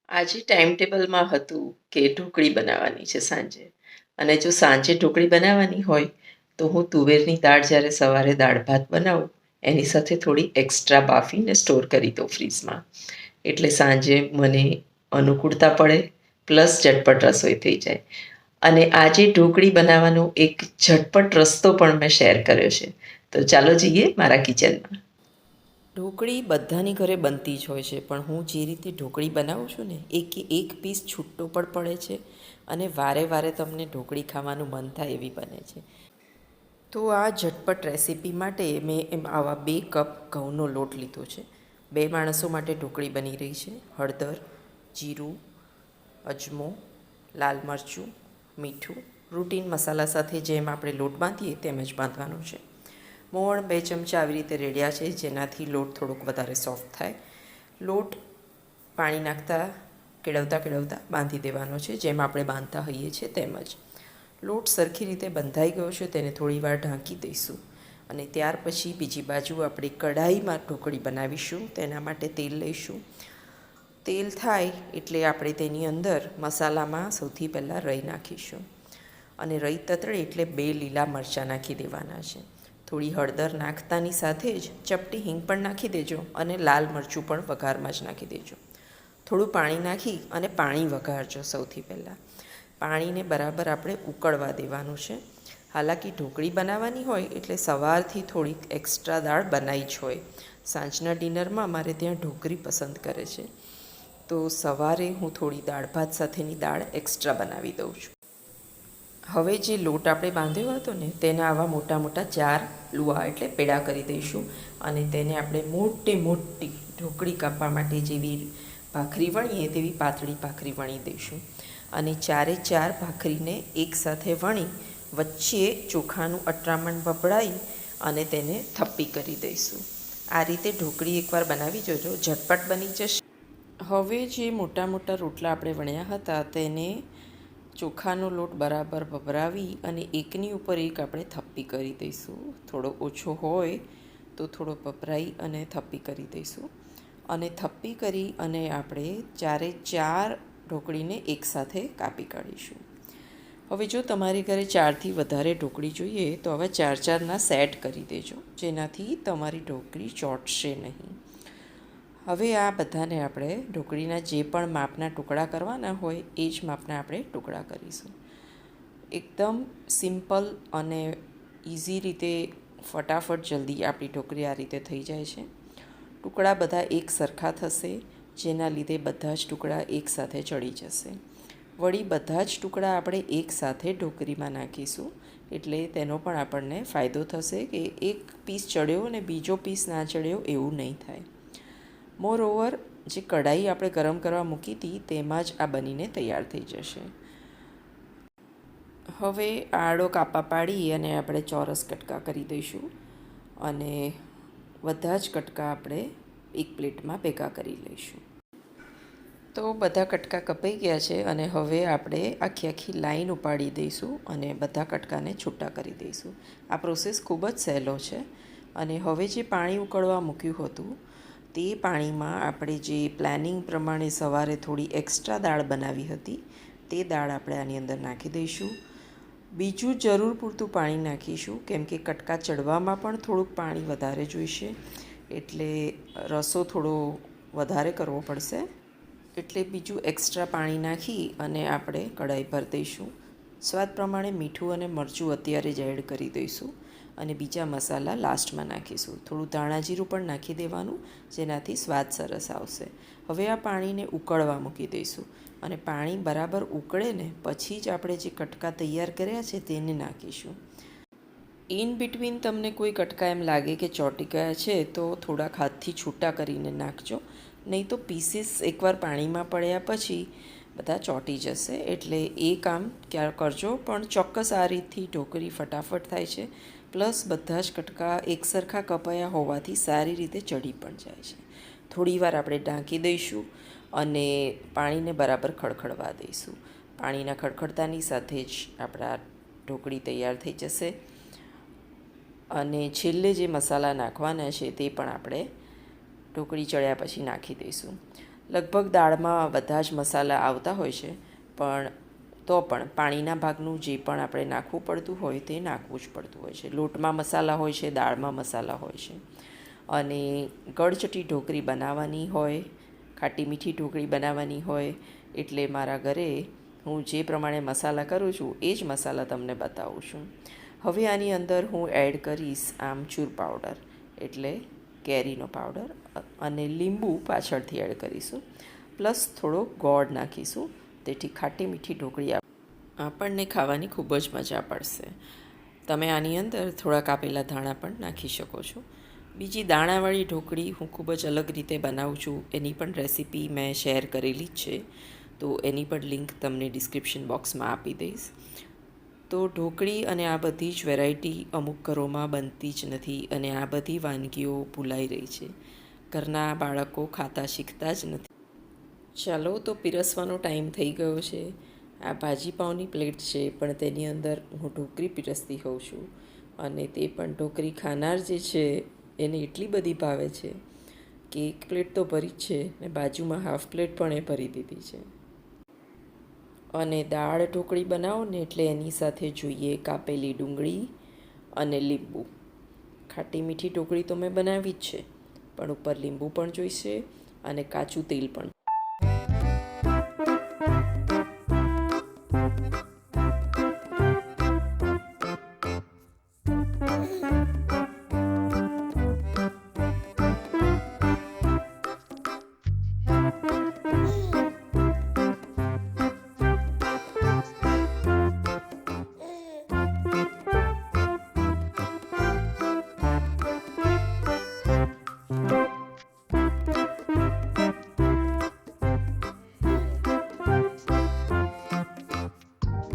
આજે ટાઈમ ટેબલમાં હતું કે ઢોકળી બનાવવાની છે સાંજે. અને જો સાંજે ઢોકળી બનાવવાની હોય તો હું તુવેરની દાળ જ્યારે સવારે દાળ ભાત બનાવું એની સાથે થોડી એક્સ્ટ્રા બાફીને સ્ટોર કરી દઉં ફ્રીઝમાં. એટલે સાંજે મને અનુકૂળતા પડે પ્લસ ઝટપટ રસોઈ થઈ જાય. અને આજે ઢોકળી બનાવવાનો એક ઝટપટ રસ્તો પણ મેં શેર કર્યો છે. તો ચાલો જઈએ મારા કિચનમાં. ઢોકળી બધાની ઘરે બનતી જ હોય છે, પણ હું જે રીતે ઢોકળી બનાવું છું ને એક પીસ છૂટો પણ પડે છે અને વારે વારે તમને ઢોકળી ખાવાનું મન થાય એવી બને છે. તો આ ઝટપટ રેસીપી માટે મેં આવા 2 કપ ઘઉંનો લોટ લીધો છે. 2 માણસો માટે ઢોકળી બની રહી છે. હળદર, જીરું, અજમો, લાલ મરચું, મીઠું, રૂટીન મસાલા સાથે જેમ આપણે લોટ બાંધીએ તેમ જ બાંધવાનો છે. મોણ 2 ચમચા આવી રીતે રેડ્યા છે, જેનાથી લોટ થોડોક વધારે સોફ્ટ થાય. લોટ પાણી નાખતા કેળવતા બાંધી દેવાનો છે, જેમ આપણે બાંધતા હોઈએ છીએ તેમ જ. લોટ સરખી રીતે બંધાઈ ગયો છે, તેને થોડીવાર ઢાંકી દઈશું. અને ત્યાર પછી બીજી બાજુ આપણે કઢાઈમાં ઢોકળી બનાવીશું. તેના માટે તેલ લઈશું. તેલ થાય એટલે આપણે તેની અંદર મસાલામાં સૌથી પહેલાં રાઈ નાખીશું. અને રાઈ તતડે એટલે 2 લીલા મરચાં નાખી દેવાના છે. થોડી હળદર નાખતાની સાથે જ ચપટી હિંગ પણ નાખી દેજો અને લાલ મરચું પણ વઘારમાં જ નાખી દેજો. થોડું પાણી નાખી અને પાણી વઘારજો સૌથી પહેલાં. પાણીને બરાબર આપણે ઉકળવા દેવાનું છે. હાલાકી ઢોકળી બનાવવાની હોય એટલે સવારથી થોડીક એક્સ્ટ્રા દાળ બનાવી જ હોય. સાંજના ડિનરમાં મારે ત્યાં ઢોકળી પસંદ કરે છે, તો સવારે હું થોડી દાળ ભાત સાથેની દાળ એક્સ્ટ્રા બનાવી દઉં છું. હવે જે લોટ આપણે બાંધ્યો હતો ને તેના આવા મોટા મોટા 4 લુઆ એટલે પેડા કરી દઈશું. અને તેને આપણે મોટી ઢોકળી કાપવા માટે જેવી ભાખરી વણીએ તેવી પાતળી ભાખરી વણી દઈશું. અને 4 ભાખરીને એકસાથે વણી વચ્ચે ચોખાનું અતરામણ ભભરાઈ અને તેને થપ્પી કરી દઈશું. આ રીતે ઢોકળી એકવાર બનાવી જોજો, ઝટપટ બની જશે. હવે જે મોટા રોટલા આપણે વણ્યા હતા તેને ચોખાનો લોટ બરાબર ભભરાવી અને એકની ઉપર એક આપણે થપ્પી કરી દઈશું. થોડો ઓછો હોય તો થોડો ભભરાઈ અને થપ્પી કરી દઈશું. અને થપ્પી કરી અને આપણે 4 ઢોકળીને એકસાથે કાપી કાઢીશું. હવે જો તમારી ઘરે 4થી વધારે ઢોકળી જોઈએ તો હવે 4ના સેટ કરી દેજો, જેનાથી તમારી ઢોકળી ચોંટશે નહીં. હવે આ બધાને આપણે ઢોકળીના જે પણ માપના ટુકડા કરવાના હોય એ જ માપના આપણે ટુકડા કરીશું. એકદમ સિમ્પલ અને ઇઝી રીતે ફટાફટ જલ્દી આપણી ઢોકળી આ રીતે થઈ જાય છે. ટુકડા બધા એક સરખા થશે, જેના લીધે બધા જ ટુકડા એકસાથે ચડી જશે. વળી બધા જ ટુકડા આપણે એકસાથે ઢોકળીમાં નાખીશું એટલે તેનો પણ આપણને ફાયદો થશે કે એક પીસ ચડ્યો અને બીજો પીસ ના ચડ્યો એવું નહીં થાય. મોરઓવર જે કઢાઈ આપણે ગરમ કરવા મૂકી હતી તેમાં જ આ બનીને તૈયાર થઈ જશે. હવે આડો કાપા પાડી અને આપણે ચોરસ કટકા કરી દઈશું. અને બધા જ કટકા આપણે એક પ્લેટમાં ભેગા કરી લઈશું. તો બધા કટકા કપાઈ ગયા છે અને હવે આપણે આખી લાઈન ઉપાડી દઈશું અને બધા કટકાને છૂટા કરી દઈશું. આ પ્રોસેસ ખૂબ જ સહેલો છે. અને હવે જે પાણી ઉકળવા મૂક્યું હતું તે પાણીમાં આપણે જે પ્લાનિંગ પ્રમાણે સવારે થોડી એક્સ્ટ્રા દાળ બનાવી હતી તે દાળ આપણે આની અંદર નાખી દઈશું. બીજું જરૂર પૂરતું પાણી નાખીશું, કેમ કે કટકા ચડવામાં પણ થોડુંક પાણી વધારે જોઈશે, એટલે રસો થોડો વધારે કરવો પડશે. એટલે બીજું એક્સ્ટ્રા પાણી નાખી અને આપણે કઢાઈ ભરી દઈશું. સ્વાદ પ્રમાણે મીઠું અને મરચું અત્યારે જ એડ કરી દઈશું અને બીજા મસાલા લાસ્ટમાં નાખીશું. થોડું ધાણા જીરું પણ નાખી દેવાનું, જેનાથી સ્વાદ સરસ આવશે. હવે આ પાણીને ઉકળવા મૂકી દઈશું અને પાણી બરાબર ઉકળે ને પછી જ આપણે જે કટકા તૈયાર કર્યા છે તેને નાખીશું. ઇન બિટવીન તમને કોઈ કટકા એમ લાગે કે ચોંટી ગયા છે તો થોડાક હાથથી છૂટા કરીને નાખજો, નહીં તો પીસીસ એકવાર પાણીમાં પડ્યા પછી બધા ચોંટી જશે. એટલે એ કામ ક્યાં કરજો, પણ ચોક્કસ આ રીતથી ઢોકળી ફટાફટ થાય છે. પ્લસ બધા જ કટકા એકસરખા કપાયા હોવાથી સારી રીતે ચડી પણ જાય છે. થોડીવાર આપણે ઢાંકી દઈશું અને પાણીને બરાબર ખળખળવા દઈશું. પાણીના ખળખળતાની સાથે જ આપણા ઢોકળી તૈયાર થઈ જશે. અને છેલ્લે જે મસાલા નાખવાના છે તે પણ આપણે ઢોકળી ચડ્યા પછી નાખી દઈશું. લગભગ દાળમાં બધા જ મસાલા આવતા હોય છે, પણ પાણીના ભાગનું જે પણ આપણે નાખવું પડતું હોય તે નાખવું જ પડતું હોય છે. લોટમાં મસાલા હોય છે, દાળમાં મસાલા હોય છે. અને ગળચટી ઢોકળી બનાવવાની હોય, ખાટી મીઠી ઢોકળી બનાવવાની હોય, એટલે મારા ઘરે હું જે પ્રમાણે મસાલા કરું છું એ જ મસાલા તમને બતાવું છું. હવે આની અંદર હું એડ કરીશ આમચૂર પાવડર, એટલે કેરીનો પાવડર, અને લીંબુ પાછળથી એડ કરીશું, પ્લસ થોડો ગોળ નાખીશું. તેથી ખાટી મીઠી ઢોકળી આપણને ખાવાની ખૂબ જ મજા પડશે. તમે આની અંદર થોડા કાપેલા ધાણા પણ નાખી શકો છો. બીજી દાણાવાળી ઢોકળી હું ખૂબ જ અલગ રીતે બનાવું છું, એની પણ રેસીપી મેં શેર કરેલી જ છે, તો એની પણ લિંક તમને ડિસ્ક્રિપ્શન બોક્સમાં આપી દઈશ. તો ઢોકળી અને આ બધી જ વેરાયટી અમુક ઘરોમાં બનતી જ નથી, અને આ બધી વાનગીઓ ભૂલાઈ રહી છે. ઘરના બાળકો ખાતા શીખતા જ નથી. ચાલો, તો પીરસવાનો ટાઈમ થઈ ગયો છે. આ ભાજી પાઉંની પ્લેટ છે, પણ તેની અંદર હું ઢોકળી પીરસતી હોઉં છું, અને તે પણ ઢોકળી ખાનાર જે છે એને એટલી બધી ભાવે છે કે એક પ્લેટ તો ભરી જ છે, ને બાજુમાં હાફ પ્લેટ પણ એ ભરી દીધી છે. અને દાળ ઢોકળી બનાવો ને એટલે એની સાથે જોઈએ કાપેલી ડુંગળી અને લીંબુ. ખાટી મીઠી ઢોકળી તો મેં બનાવી જ છે, પણ ઉપર લીંબુ પણ જોઈશે અને કાચું તેલ પણ.